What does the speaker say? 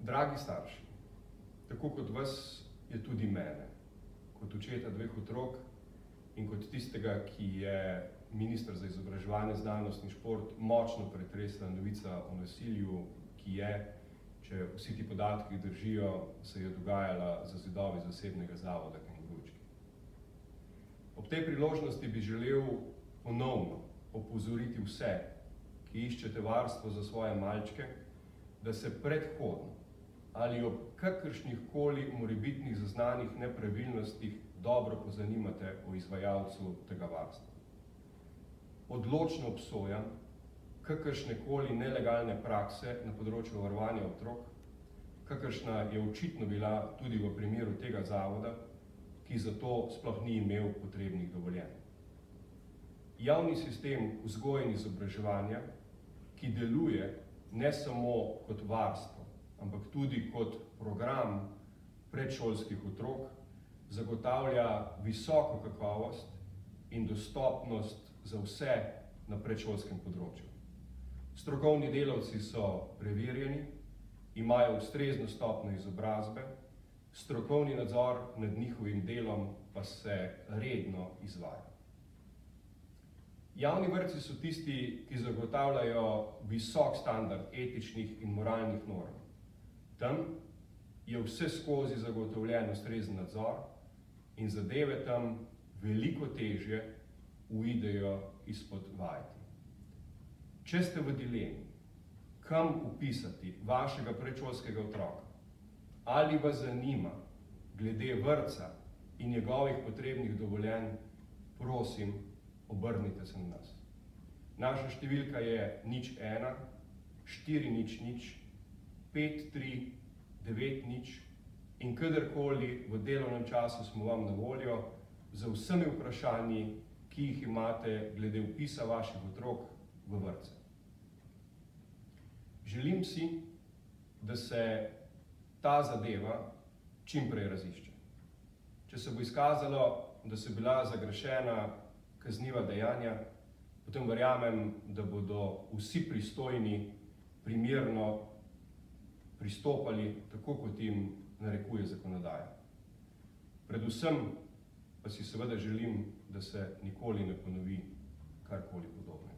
Dragi starši, tako kot vas je tudi mene, kot očeta dveh otrok in kot tistega, ki je minister za izobraževanje, znanost in šport, močno pretresla novica o nasilju, ki je, če vsi ti podatki držijo, se je dogajala za zidovi zasebnega zavoda Kengurujčki. Ob tej priložnosti bi želel ponovno opozoriti vse, ki iščete varstvo za svoje malčke, da se predhodno ali ob kakršnih koli morebitnih zaznanih nepravilnostih dobro pozanimate o izvajalcu tega varstva. Odločno obsojam kakršne koli nelegalne prakse na področju varovanja otrok, kakršna je očitno bila tudi v primeru tega zavoda, ki za to sploh ni imel potrebnih dovoljenj. Javni sistem vzgoje in izobraževanja, ki deluje ne samo kot varstvo, ampak tudi kot program predšolskih otrok, zagotavlja visoko kakovost in dostopnost za vse na predšolskem področju. Strokovni delavci so preverjeni, imajo ustrezno stopnjo izobrazbe, strokovni nadzor nad njihovim delom pa se redno izvaja. Javni vrtci so tisti, ki zagotavljajo visok standard etičnih in moralnih norm. Tam je vse skozi zagotovljen ustrezen nadzor in zadeve tam veliko težje uidejo izpod vajeti. Če ste v dilemi, kam vpisati vašega predšolskega otroka, ali vas zanima glede vrtca in njegovih potrebnih dovoljenj, prosim, obrnite se na nas. Naša številka je 01 400 5390 in kadarkoli v delovnem času smo vam na voljo z vsemi vprašanji, ki jih imate glede vpisa vaših otrok v vrtce. Želim si, da se ta zadeva čim prej razišče. Če se bo izkazalo, da so bila zagrešena kazniva dejanja, potem verjamem, da bodo vsi pristojni primerno pristopali tako, kot jim narekuje zakonodaja. Predvsem pa si seveda želim, da se nikoli ne ponovi karkoli podobnega.